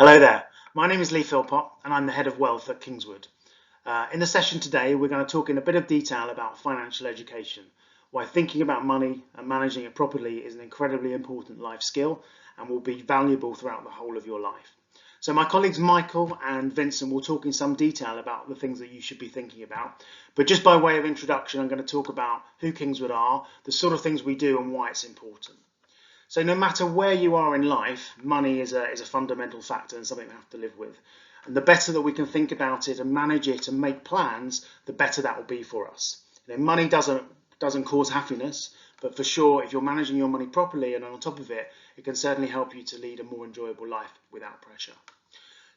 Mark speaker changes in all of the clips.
Speaker 1: Hello there, my name is Lee Philpott and I'm the Head of Wealth at Kingswood. In the session today we're going to talk in a bit of detail about financial education, why thinking about money and managing it properly is an incredibly important life skill and will be valuable throughout the whole of your life. So my colleagues Michael and Vincent will talk in some detail about the things that you should be thinking about, but just by way of introduction I'm going to talk about who Kingswood are, the sort of things we do and why it's important. So no matter where you are in life, money is a fundamental factor and something we have to live with. And the better that we can think about it and manage it and make plans, the better that will be for us. Money doesn't cause happiness, but for sure, if you're managing your money properly and on top of it, it can certainly help you to lead a more enjoyable life without pressure.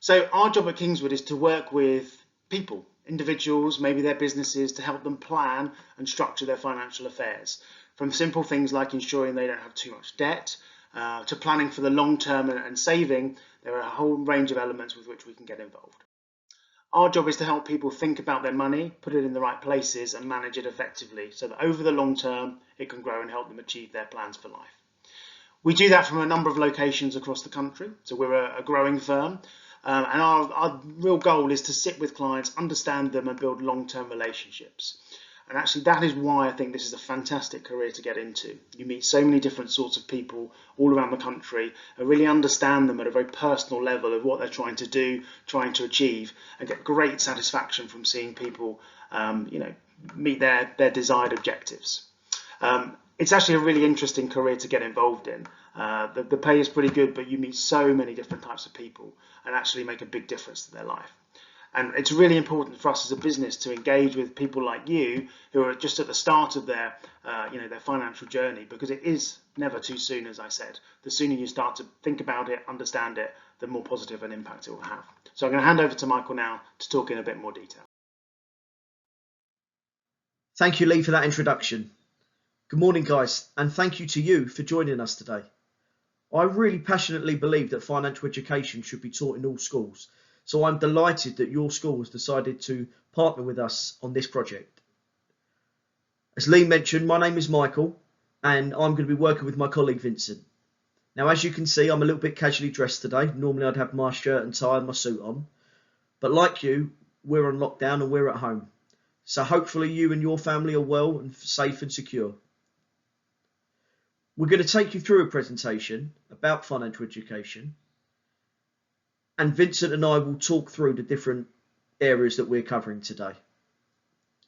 Speaker 1: So our job at Kingswood is to work with people, individuals, maybe their businesses, to help them plan and structure their financial affairs. From simple things like ensuring they don't have too much debt, to planning for the long term and saving, there are a whole range of elements with which we can get involved. Our job is to help people think about their money, put it in the right places and manage it effectively so that over the long term it can grow and help them achieve their plans for life. We do that from a number of locations across the country, so we're a growing firm. And our real goal is to sit with clients, understand them and build long-term relationships. And actually that is why I think this is a fantastic career to get into. You meet so many different sorts of people all around the country and really understand them at a very personal level of what they're trying to do, trying to achieve, and get great satisfaction from seeing people meet their desired objectives. It's actually a really interesting career to get involved in. The pay is pretty good, but you meet so many different types of people and actually make a big difference to their life. And it's really important for us as a business to engage with people like you who are just at the start of their financial journey, because it is never too soon, as I said. The sooner you start to think about it, understand it, the more positive an impact it will have. So I'm going to hand over to Michael now to talk in a bit more detail.
Speaker 2: Thank you, Lee, for that introduction. Good morning, guys, and thank you to you for joining us today. I really passionately believe that financial education should be taught in all schools. So I'm delighted that your school has decided to partner with us on this project. As Lee mentioned, my name is Michael and I'm going to be working with my colleague Vincent. Now, as you can see, I'm a little bit casually dressed today. Normally I'd have my shirt and tie and my suit on. But like you, we're on lockdown and we're at home. So hopefully you and your family are well and safe and secure. We're going to take you through a presentation about financial education. And Vincent and I will talk through the different areas that we're covering today.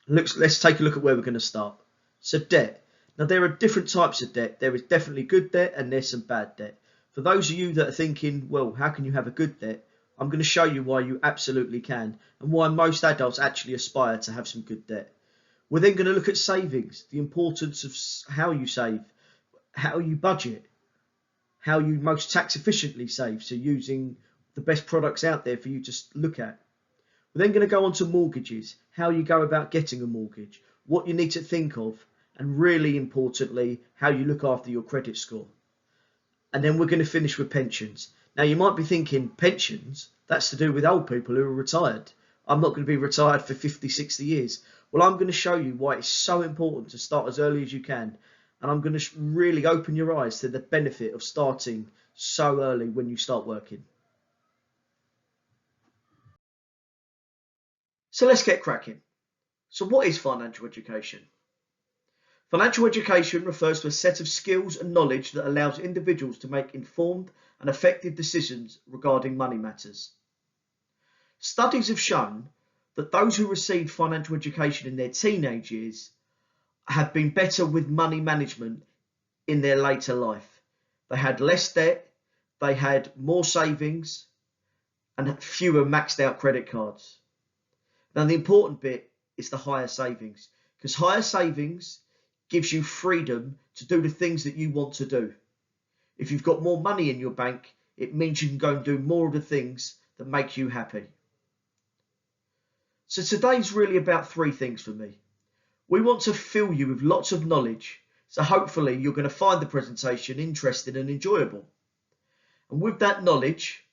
Speaker 2: Let's take a look at where we're going to start. So debt. Now there are different types of debt. There is definitely good debt and there's some bad debt. For those of you that are thinking, well, how can you have a good debt? I'm going to show you why you absolutely can and why most adults actually aspire to have some good debt. We're then going to look at savings, the importance of how you save, how you budget, how you most tax efficiently save, so using the best products out there for you to look at. We're then going to go on to mortgages, how you go about getting a mortgage, what you need to think of, and really importantly, how you look after your credit score. And then we're going to finish with pensions. Now you might be thinking, pensions? That's to do with old people who are retired. I'm not going to be retired for 50, 60 years. Well, I'm going to show you why it's so important to start as early as you can. And I'm going to really open your eyes to the benefit of starting so early when you start working. So let's get cracking. So what is financial education? Financial education refers to a set of skills and knowledge that allows individuals to make informed and effective decisions regarding money matters. Studies have shown that those who received financial education in their teenage years have been better with money management in their later life. They had less debt, they had more savings, and fewer maxed out credit cards. Now, the important bit is the higher savings, because higher savings gives you freedom to do the things that you want to do. If you've got more money in your bank, it means you can go and do more of the things that make you happy. So today's really about three things for me. We want to fill you with lots of knowledge, so hopefully you're going to find the presentation interesting and enjoyable. And with that knowledge,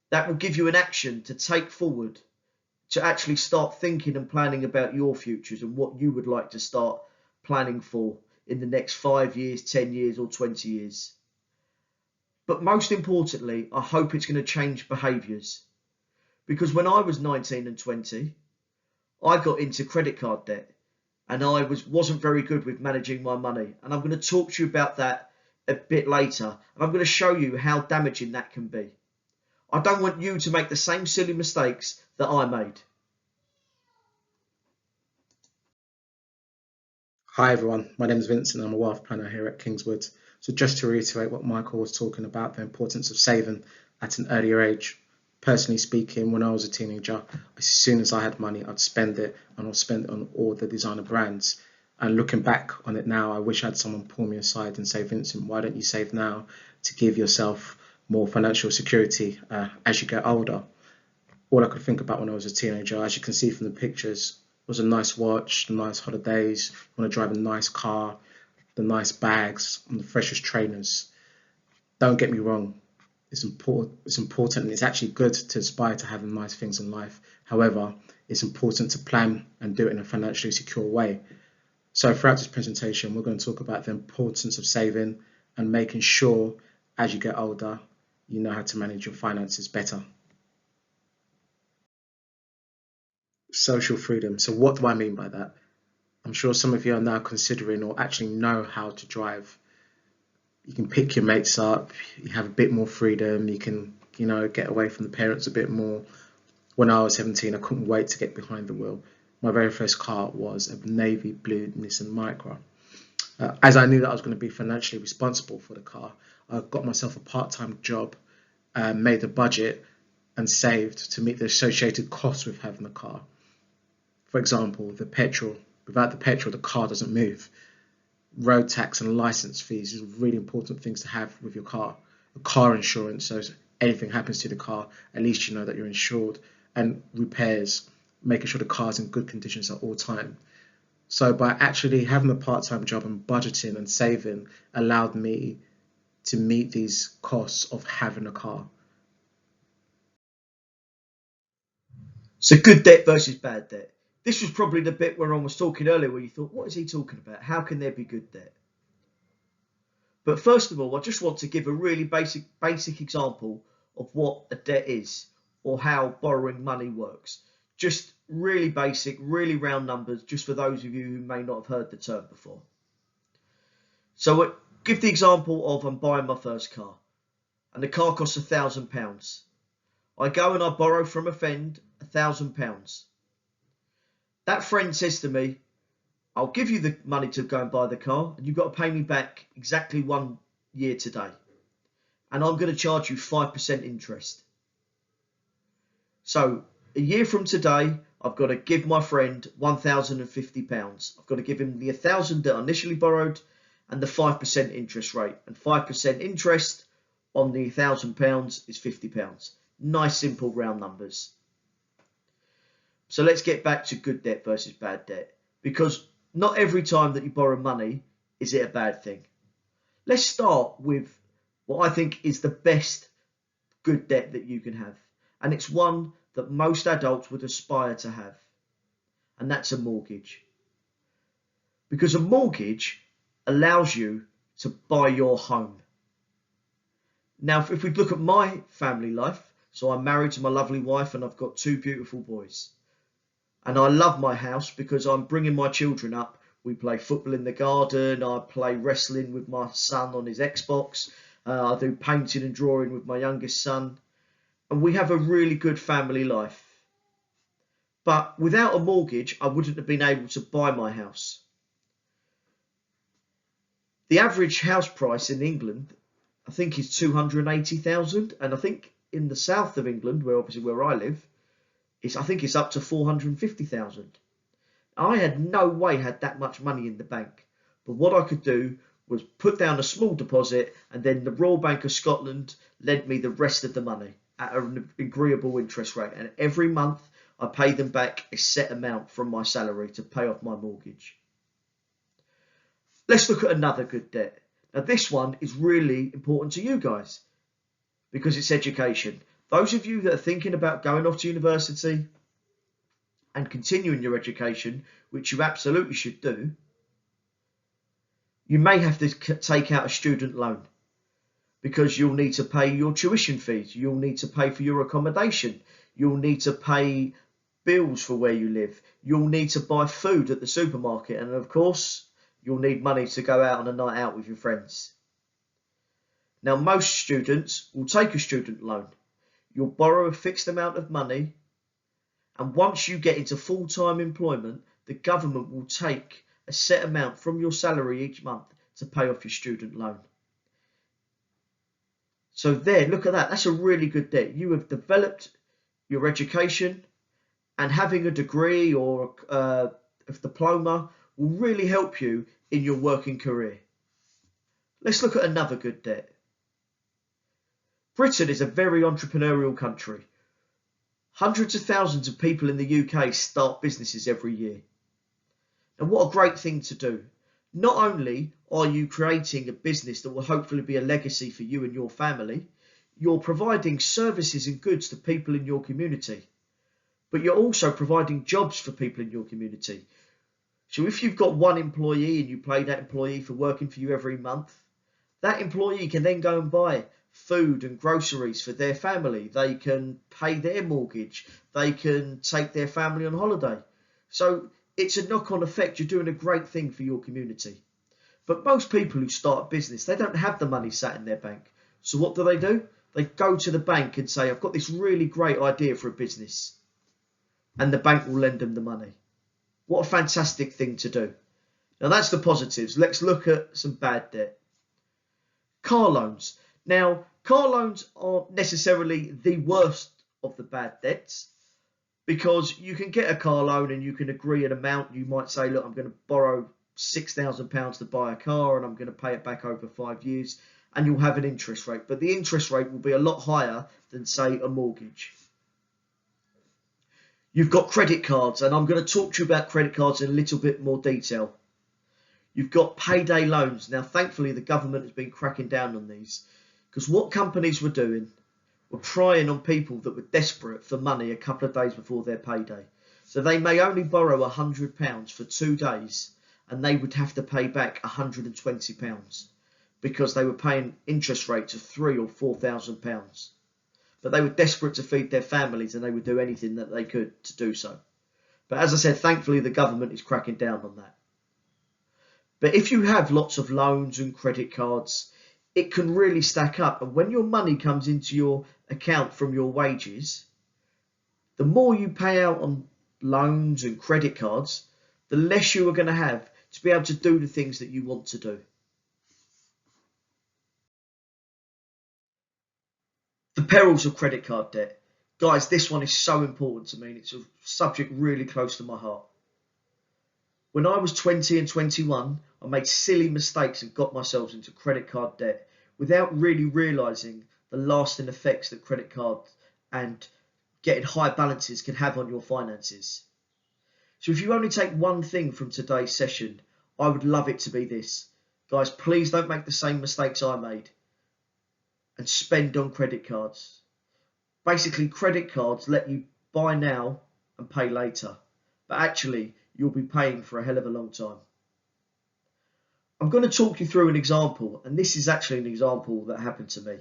Speaker 2: that will give you an action to take forward to actually start thinking and planning about your futures and what you would like to start planning for in the next 5 years, 10 years or 20 years. But most importantly, I hope it's going to change behaviours. Because when I was 19 and 20, I got into credit card debt and I wasn't very good with managing my money. And I'm going to talk to you about that a bit later. And I'm going to show you how damaging that can be. I don't want you to make the same silly mistakes that I made.
Speaker 3: Hi everyone, my name is Vincent. I'm a wealth planner here at Kingswood. So just to reiterate what Michael was talking about, the importance of saving at an earlier age. Personally speaking, when I was a teenager, as soon as I had money, I'd spend it, and I'd spend it on all the designer brands. And looking back on it now, I wish I had someone pull me aside and say, Vincent, why don't you save now to give yourself more financial security as you get older? All I could think about when I was a teenager, as you can see from the pictures, was a nice watch, the nice holidays, want to drive a nice car, the nice bags, and the freshest trainers. Don't get me wrong, it's important, and it's actually good to aspire to having nice things in life. However, it's important to plan and do it in a financially secure way. So throughout this presentation, we're going to talk about the importance of saving and making sure as you get older, you know how to manage your finances better. Social freedom. So what do I mean by that? I'm sure some of you are now considering or actually know how to drive. You can pick your mates up, you have a bit more freedom, you can, get away from the parents a bit more. When I was 17, I couldn't wait to get behind the wheel. My very first car was a navy blue Nissan Micra. As I knew that I was going to be financially responsible for the car, I got myself a part-time job, made a budget and saved to meet the associated costs with having the car. For example, the petrol. Without the petrol, the car doesn't move. Road tax and license fees are really important things to have with your car. A car insurance, so if anything happens to the car, at least you know that you're insured. And repairs, making sure the car's in good conditions at all time. So by actually having a part-time job and budgeting and saving allowed me to meet these costs of having a car.
Speaker 2: So good debt versus bad debt. This was probably the bit where I was talking earlier where you thought, what is he talking about? How can there be good debt? But first of all, I just want to give a really basic example of what a debt is or how borrowing money works. Just really basic, really round numbers, just for those of you who may not have heard the term before. So give the example of I'm buying my first car and the car costs £1,000. I go and I borrow from a friend £1,000. That friend says to me, I'll give you the money to go and buy the car, and you've got to pay me back exactly 1 year today. And I'm going to charge you 5% interest. So a year from today, I've got to give my friend £1,050. I've got to give him the 1,000 that I initially borrowed and the 5% interest rate. And 5% interest on the £1,000 is £50. Nice, simple, round numbers. So let's get back to good debt versus bad debt, because not every time that you borrow money is it a bad thing. Let's start with what I think is the best good debt that you can have, and it's one that most adults would aspire to have, and that's a mortgage. Because a mortgage allows you to buy your home. Now, if we look at my family life, so I'm married to my lovely wife and I've got 2 beautiful boys. And I love my house because I'm bringing my children up. We play football in the garden. I play wrestling with my son on his Xbox. I do painting and drawing with my youngest son. And we have a really good family life. But without a mortgage, I wouldn't have been able to buy my house. The average house price in England, I think, is 280,000. And I think in the south of England, where I live, I think it's up to 450,000. I had no way had that much money in the bank, but what I could do was put down a small deposit, and then the Royal Bank of Scotland lent me the rest of the money at an agreeable interest rate, and every month I paid them back a set amount from my salary to pay off my mortgage. Let's look at another good debt. Now this one is really important to you guys because it's education. Those of you that are thinking about going off to university and continuing your education, which you absolutely should do, you may have to take out a student loan. because you'll need to pay your tuition fees, you'll need to pay for your accommodation, you'll need to pay bills for where you live, you'll need to buy food at the supermarket, and of course, you'll need money to go out on a night out with your friends. Now, most students will take a student loan. You'll borrow a fixed amount of money, and once you get into full-time employment, the government will take a set amount from your salary each month to pay off your student loan. So there, look at that. That's a really good debt. You have developed your education, and having a degree or a diploma will really help you in your working career. Let's look at another good debt. Britain is a very entrepreneurial country. Hundreds of thousands of people in the UK start businesses every year. And what a great thing to do. Not only are you creating a business that will hopefully be a legacy for you and your family, you're providing services and goods to people in your community, but you're also providing jobs for people in your community. So if you've got one employee and you pay that employee for working for you every month, that employee can then go and buy food and groceries for their family. They can pay their mortgage. They can take their family on holiday. So it's a knock-on effect. You're doing a great thing for your community. But most people who start a business, they don't have the money sat in their bank. So what do? They go to the bank and say, I've got this really great idea for a business. And the bank will lend them the money. What a fantastic thing to do. Now that's the positives. Let's look at some bad debt. Car loans. Now, car loans aren't necessarily the worst of the bad debts, because you can get a car loan and you can agree an amount. You might say, look, I'm going to borrow £6,000 to buy a car and I'm going to pay it back over 5 years, and you'll have an interest rate. But the interest rate will be a lot higher than, say, a mortgage. You've got credit cards, and I'm going to talk to you about credit cards in a little bit more detail. You've got payday loans. Now, thankfully, the government has been cracking down on these, because what companies were doing were trying on people that were desperate for money a couple of days before their payday. So they may only borrow £100 for 2 days, and they would have to pay back £120 because they were paying interest rates of £3,000 or £4,000. But they were desperate to feed their families, and they would do anything that they could to do so. But as I said, thankfully, the government is cracking down on that. But if you have lots of loans and credit cards, it can really stack up. And when your money comes into your account from your wages, the more you pay out on loans and credit cards, the less you are going to have to be able to do the things that you want to do. The perils of credit card debt. Guys, this one is so important to me, and it's a subject really close to my heart. When I was 20 and 21, I made silly mistakes and got myself into credit card debt without really realising the lasting effects that credit cards and getting high balances can have on your finances. So if you only take one thing from today's session, I would love it to be this. Guys, please don't make the same mistakes I made and spend on credit cards. Basically, credit cards let you buy now and pay later, but actually you'll be paying for a hell of a long time. I'm going to talk you through an example, and this is actually an example that happened to me.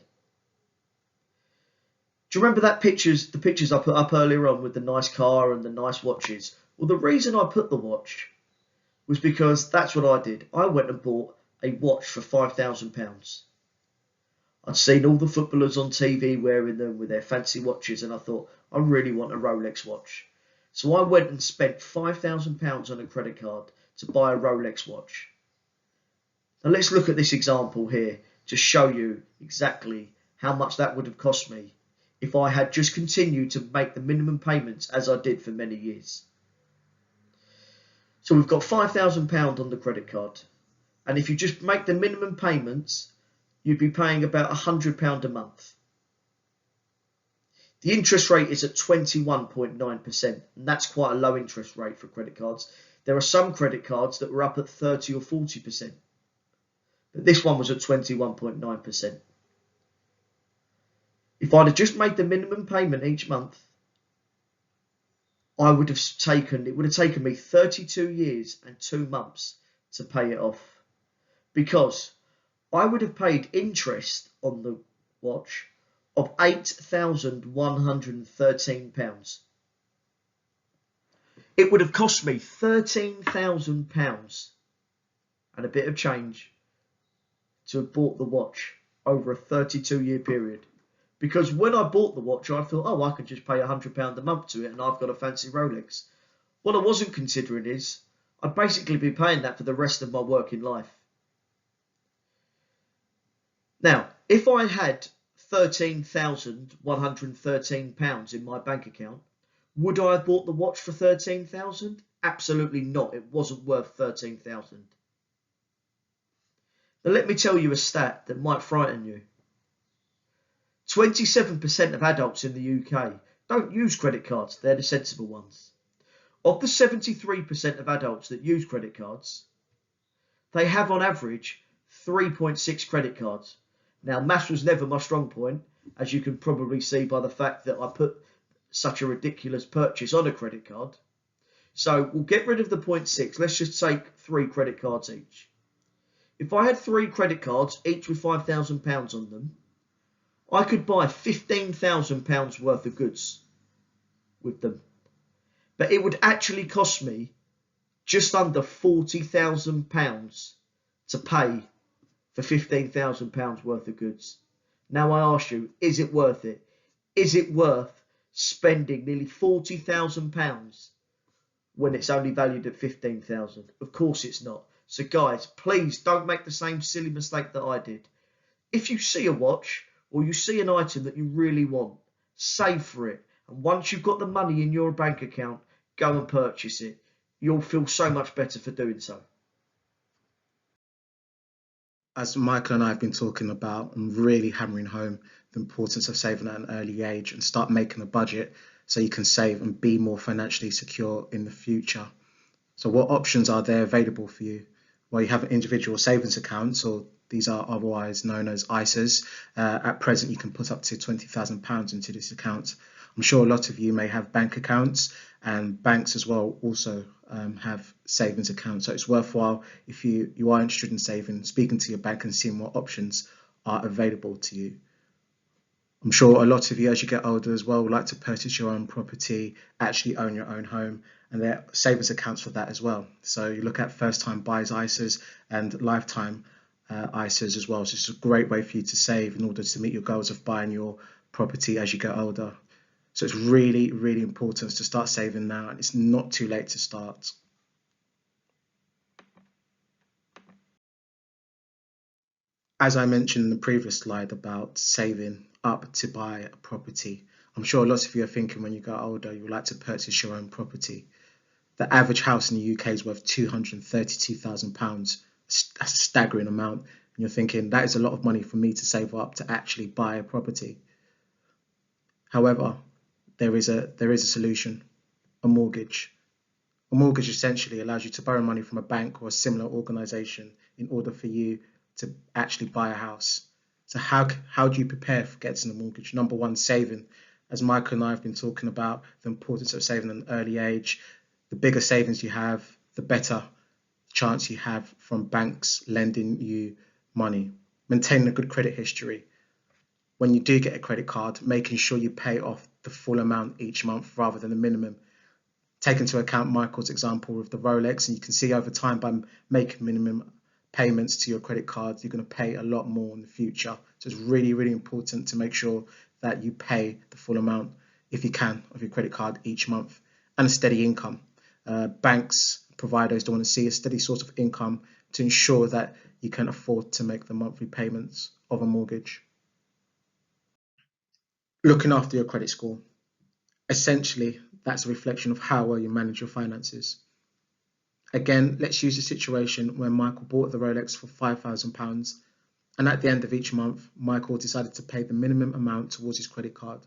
Speaker 2: Do you remember the pictures I put up earlier on with the nice car and the nice watches? Well, the reason I put the watch was because that's what I did. I went and bought a watch for £5,000. I'd seen all the footballers on TV wearing them with their fancy watches, and I thought, I really want a Rolex watch. So I went and spent £5,000 on a credit card to buy a Rolex watch. Now let's look at this example here to show you exactly how much that would have cost me if I had just continued to make the minimum payments as I did for many years. So we've got £5,000 on the credit card, and if you just make the minimum payments, you'd be paying about £100 a month. The interest rate is at 21.9%, and that's quite a low interest rate for credit cards. There are some credit cards that were up at 30 or 40%, but this one was at 21.9%. If I'd have just made the minimum payment each month, it would have taken me 32 years and 2 months to pay it off, because I would have paid interest on the watch of £8,113. It would have cost me £13,000 and a bit of change to have bought the watch over a 32-year period. Because when I bought the watch, I thought, oh, I could just pay £100 a month to it and I've got a fancy Rolex. What I wasn't considering is I'd basically be paying that for the rest of my working life. Now, if I had £13,113 in my bank account, would I have bought the watch for £13,000? Absolutely not. It wasn't worth £13,000. Now let me tell you a stat that might frighten you. 27% of adults in the UK don't use credit cards. They're the sensible ones. Of the 73% of adults that use credit cards, they have on average 3.6 credit cards. Now, maths was never my strong point, as you can probably see by the fact that I put such a ridiculous purchase on a credit card. So we'll get rid of the 0.6. Let's just take 3 credit cards each. If I had 3 credit cards, each with £5,000 on them, I could buy £15,000 worth of goods with them. But it would actually cost me just under £40,000 to pay for £15,000 worth of goods. Now I ask you, is it worth it? Is it worth spending nearly £40,000 when it's only valued at £15,000? Of course it's not. So guys, please don't make the same silly mistake that I did. If you see a watch or you see an item that you really want, save for it. And once you've got the money in your bank account, go and purchase it. You'll feel so much better for doing so.
Speaker 3: As Michael and I have been talking about, and really hammering home the importance of saving at an early age and start making a budget so you can save and be more financially secure in the future. So what options are there available for you? Well, you have individual savings accounts, or these are otherwise known as ISAs. At present, you can put up to £20,000 into this account. I'm sure a lot of you may have bank accounts, and banks as well also have savings accounts. So it's worthwhile, if you are interested in saving, speaking to your bank and seeing what options are available to you. I'm sure a lot of you, as you get older as well, would like to purchase your own property, actually own your own home, and there are savings accounts for that as well. So you look at first-time buyers ISAs and lifetime ISAs as well. So it's a great way for you to save in order to meet your goals of buying your property as you get older. So it's really, really important to start saving now, and it's not too late to start. As I mentioned in the previous slide about saving up to buy a property, I'm sure lots of you are thinking when you get older, you would like to purchase your own property. The average house in the UK is worth £232,000. That's a staggering amount. And you're thinking, that is a lot of money for me to save up to actually buy a property. However, there is a solution: a mortgage. A mortgage essentially allows you to borrow money from a bank or a similar organisation in order for you to actually buy a house. So how do you prepare for getting a mortgage? Number one, saving. As Michael and I have been talking about the importance of saving at an early age, the bigger savings you have, the better chance you have from banks lending you money. Maintaining a good credit history. When you do get a credit card, making sure you pay off the full amount each month rather than the minimum. Take into account Michael's example with the Rolex, and you can see over time by making minimum payments to your credit card, you're going to pay a lot more in the future. So it's really, really important to make sure that you pay the full amount, if you can, of your credit card each month, and a steady income. Banks, providers don't want to see a steady source of income to ensure that you can afford to make the monthly payments of a mortgage. Looking after your credit score. Essentially, that's a reflection of how well you manage your finances. Again, let's use a situation where Michael bought the Rolex for £5,000, and at the end of each month, Michael decided to pay the minimum amount towards his credit card.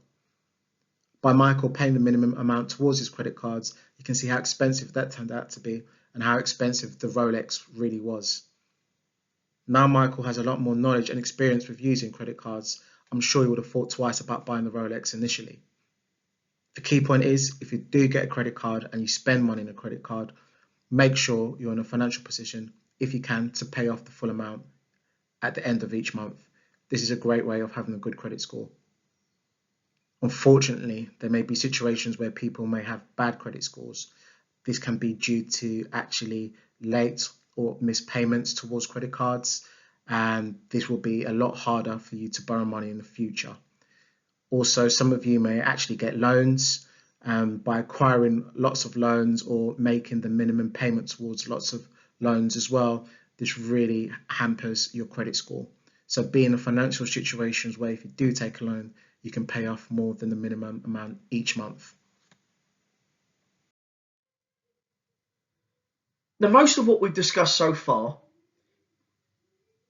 Speaker 3: By Michael paying the minimum amount towards his credit cards, you can see how expensive that turned out to be and how expensive the Rolex really was. Now Michael has a lot more knowledge and experience with using credit cards. I'm sure he would have thought twice about buying the Rolex initially. The key point is, if you do get a credit card and you spend money on a credit card, make sure you're in a financial position, if you can, to pay off the full amount at the end of each month. This is a great way of having a good credit score. Unfortunately, there may be situations where people may have bad credit scores. This can be due to actually late or missed payments towards credit cards, and this will be a lot harder for you to borrow money in the future. Also, some of you may actually get loans by acquiring lots of loans or making the minimum payment towards lots of loans as well. This really hampers your credit score. So be in financial situations where if you do take a loan, you can pay off more than the minimum amount each month.
Speaker 2: Now, most of what we've discussed so far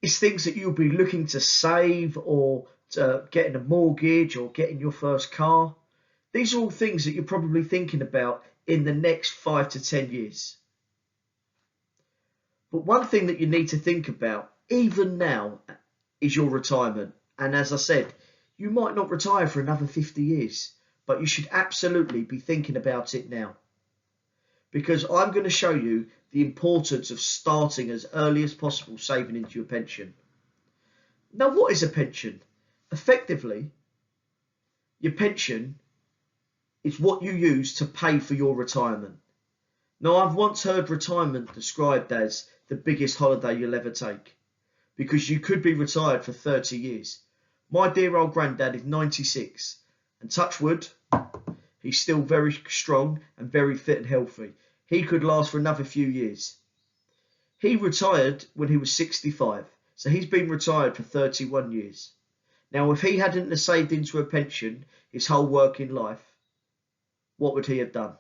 Speaker 2: is things that you'll be looking to save or getting a mortgage or getting your first car. These are all things that you're probably thinking about in the next 5 to 10 years. But one thing that you need to think about, even now, is your retirement. And as I said, you might not retire for another 50 years, but you should absolutely be thinking about it now. Because I'm going to show you the importance of starting as early as possible saving into your pension. Now, what is a pension? Effectively, your pension is what you use to pay for your retirement. Now, I've once heard retirement described as the biggest holiday you'll ever take, because you could be retired for 30 years. My dear old granddad is 96, and touch wood, he's still very strong and very fit and healthy. He could last for another few years. He retired when he was 65, so he's been retired for 31 years. Now, if he hadn't saved into a pension his whole working life, what would he have done?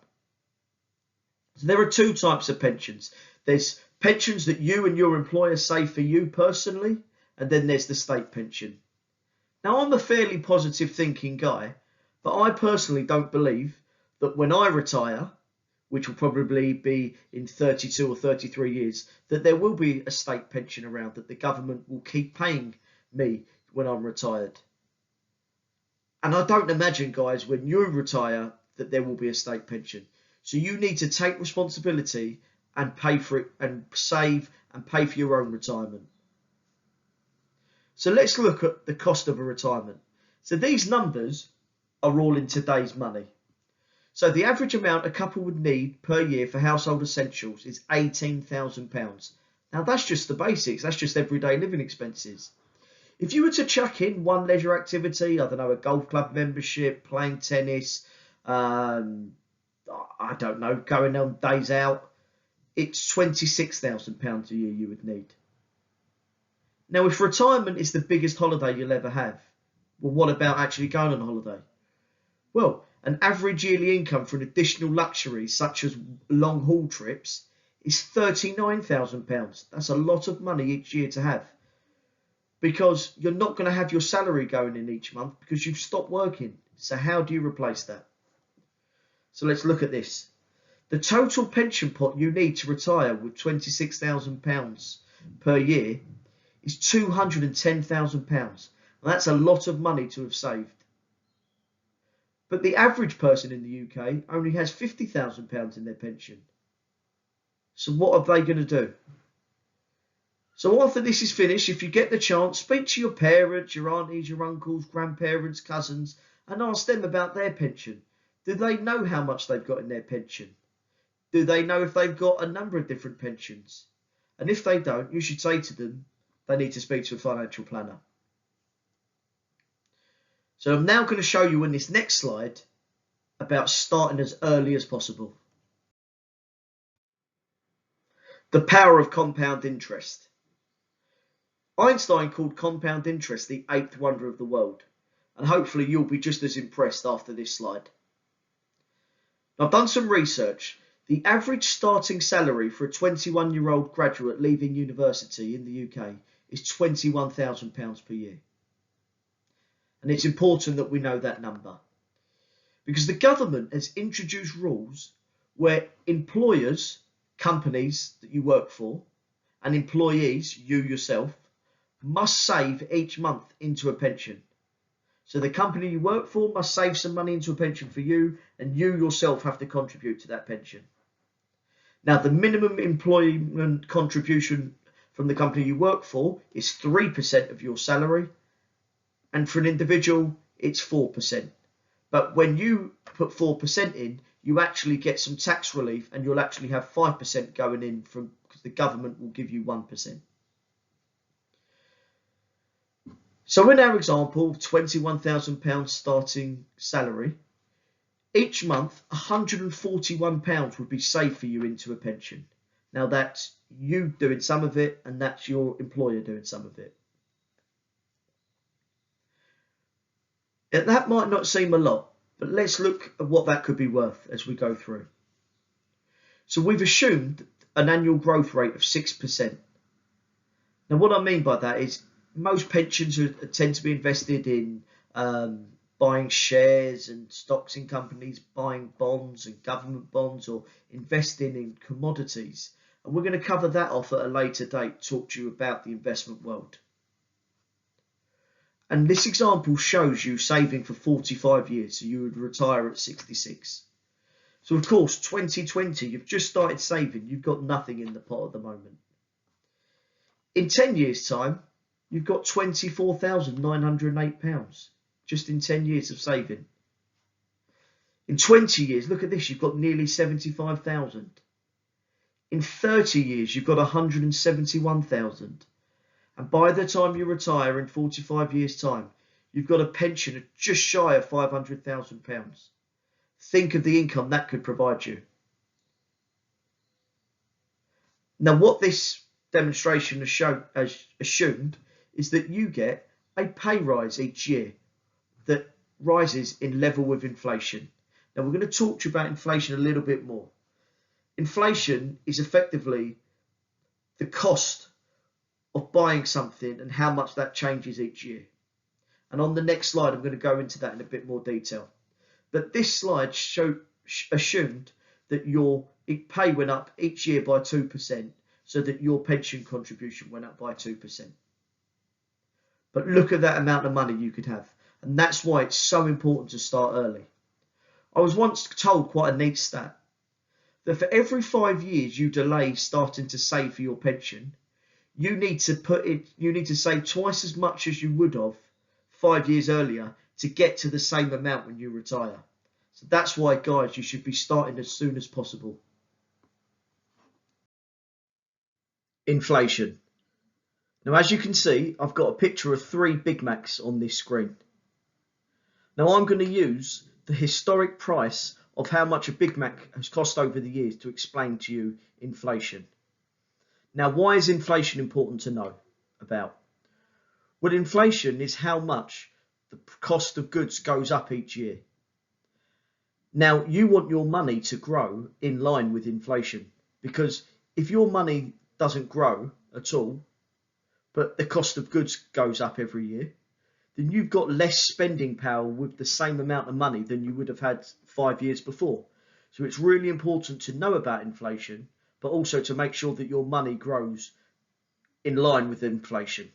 Speaker 2: So there are two types of pensions. There's pensions that you and your employer save for you personally, and then there's the state pension. Now, I'm a fairly positive thinking guy, but I personally don't believe that when I retire, which will probably be in 32 or 33 years, that there will be a state pension around, that the government will keep paying me when I'm retired. And I don't imagine, guys, when you retire, that there will be a state pension. So you need to take responsibility and pay for it, and save and pay for your own retirement. So let's look at the cost of a retirement. So these numbers are all in today's money. So the average amount a couple would need per year for household essentials is £18,000. Now that's just the basics, that's just everyday living expenses. If you were to chuck in one leisure activity, I don't know, a golf club membership, playing tennis, I don't know, going on days out, it's £26,000 a year you would need. Now, if retirement is the biggest holiday you'll ever have, well, what about actually going on holiday? Well, an average yearly income for an additional luxury, such as long haul trips, is £39,000. That's a lot of money each year to have, because you're not going to have your salary going in each month because you've stopped working. So how do you replace that? So let's look at this. The total pension pot you need to retire with £26,000 per year is £210,000. And that's a lot of money to have saved. But the average person in the UK only has £50,000 in their pension. So what are they going to do? So after this is finished, if you get the chance, speak to your parents, your aunties, your uncles, grandparents, cousins, and ask them about their pension. Do they know how much they've got in their pension? Do they know if they've got a number of different pensions? And if they don't, you should say to them they need to speak to a financial planner. So I'm now going to show you in this next slide about starting as early as possible. The power of compound interest. Einstein called compound interest the eighth wonder of the world, and hopefully you'll be just as impressed after this slide. Now, I've done some research. The average starting salary for a 21-year-old graduate leaving university in the UK is £21,000 per year. And it's important that we know that number, because the government has introduced rules where employers, companies that you work for, and employees, you yourself, must save each month into a pension. So the company you work for must save some money into a pension for you, and you yourself have to contribute to that pension. Now, the minimum employment contribution from the company you work for is 3% of your salary, and for an individual it's 4%. But when you put 4% in, you actually get some tax relief, and you'll actually have 5% going in from, because the government will give you 1%. So in our example, £21,000 starting salary, each month £141 would be saved for you into a pension. Now that's you doing some of it, and that's your employer doing some of it. And that might not seem a lot, but let's look at what that could be worth as we go through. So we've assumed an annual growth rate of 6%. Now what I mean by that is most pensions tend to be invested in buying shares and stocks in companies, buying bonds and government bonds, or investing in commodities. And we're going to cover that off at a later date, talk to you about the investment world. And this example shows you saving for 45 years, so you would retire at 66. So of course, 2020, you've just started saving, you've got nothing in the pot at the moment. In 10 years' time, you've got £24,908, just in 10 years of saving. In 20 years, look at this, you've got nearly 75,000. In 30 years, you've got 171,000. And by the time you retire in 45 years' time, you've got a pension of just shy of £500,000. Think of the income that could provide you. Now, what this demonstration has assumed is that you get a pay rise each year that rises in level with inflation. Now, we're going to talk to you about inflation a little bit more. Inflation is effectively the cost of buying something and how much that changes each year. And on the next slide, I'm going to go into that in a bit more detail. But this slide assumed that your pay went up each year by 2%, so that your pension contribution went up by 2%. But look at that amount of money you could have. And that's why it's so important to start early. I was once told quite a neat stat that for every 5 years you delay starting to save for your pension, you need to save twice as much as you would have 5 years earlier to get to the same amount when you retire. So that's why, guys, you should be starting as soon as possible. Inflation. Now, as you can see, I've got a picture of 3 Big Macs on this screen. Now, I'm going to use the historic price of how much a Big Mac has cost over the years to explain to you inflation. Now, why is inflation important to know about? Well, inflation is how much the cost of goods goes up each year. Now, you want your money to grow in line with inflation, because if your money doesn't grow at all, but the cost of goods goes up every year, then you've got less spending power with the same amount of money than you would have had 5 years before. So it's really important to know about inflation, but also to make sure that your money grows in line with inflation.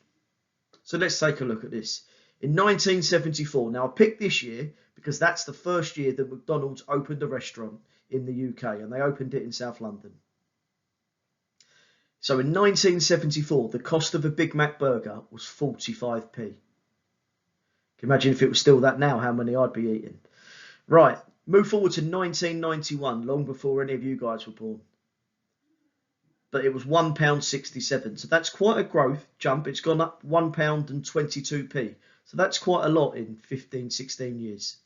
Speaker 2: So let's take a look at this. In 1974, now I picked this year because that's the first year that McDonald's opened a restaurant in the UK, and they opened it in South London. So in 1974, the cost of a Big Mac burger was 45p. Can you imagine if it was still that now, how many I'd be eating? Right, move forward to 1991, long before any of you guys were born. But it was £1.67. So that's quite a growth jump. It's gone up £1.22. So that's quite a lot in 15, 16 years.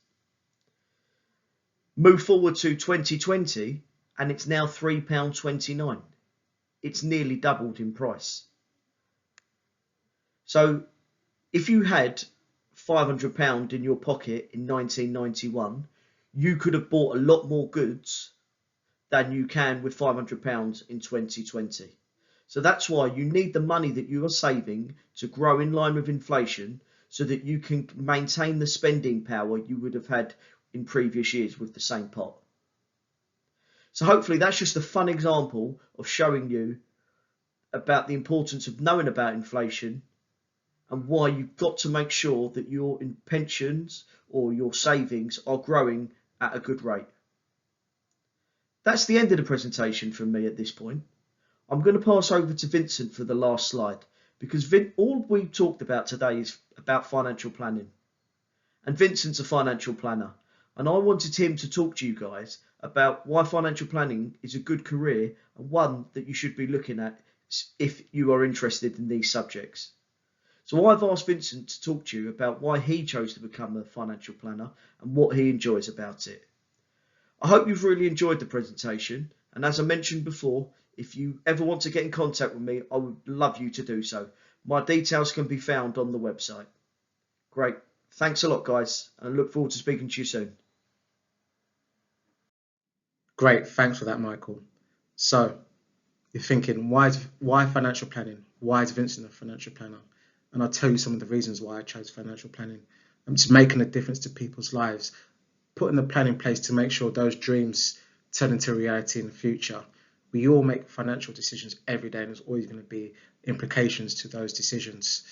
Speaker 2: Move forward to 2020, and it's now £3.29. It's nearly doubled in price. So if you had £500 in your pocket in 1991, you could have bought a lot more goods than you can with £500 in 2020. So that's why you need the money that you are saving to grow in line with inflation, so that you can maintain the spending power you would have had in previous years with the same pot. So hopefully that's just a fun example of showing you about the importance of knowing about inflation and why you've got to make sure that your pensions or your savings are growing at a good rate. That's the end of the presentation from me at this point. I'm going to pass over to Vincent for the last slide because all we've talked about today is about financial planning. And Vincent's a financial planner. And I wanted him to talk to you guys about why financial planning is a good career and one that you should be looking at if you are interested in these subjects. So I've asked Vincent to talk to you about why he chose to become a financial planner and what he enjoys about it. I hope you've really enjoyed the presentation, and as I mentioned before, if you ever want to get in contact with me, I would love you to do so. My details can be found on the website. Great. Thanks a lot, guys, and I look forward to speaking to you soon.
Speaker 3: Great, thanks for that, Michael. So you're thinking, why financial planning? Why is Vincent a financial planner? And I'll tell you some of the reasons why I chose financial planning. I'm just making a difference to people's lives, putting a plan in place to make sure those dreams turn into reality in the future. We all make financial decisions every day, and there's always going to be implications to those decisions.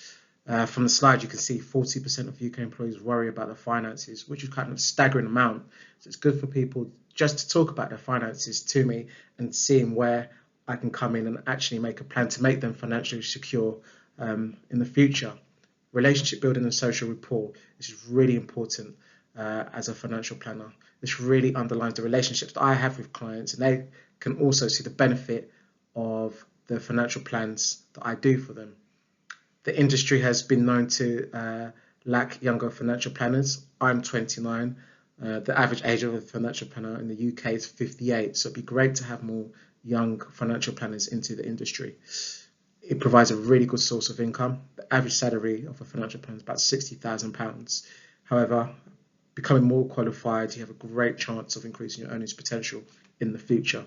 Speaker 3: From the slide, you can see 40% of UK employees worry about their finances, which is kind of a staggering amount. So it's good for people just to talk about their finances to me and seeing where I can come in and actually make a plan to make them financially secure in the future. Relationship building and social rapport is really important as a financial planner. This really underlines the relationships that I have with clients, and they can also see the benefit of the financial plans that I do for them. The industry has been known to lack younger financial planners. I'm 29. The average age of a financial planner in the UK is 58, so it'd be great to have more young financial planners into the industry. It provides a really good source of income. The average salary of a financial planner is about £60,000. However, becoming more qualified, you have a great chance of increasing your earnings potential in the future.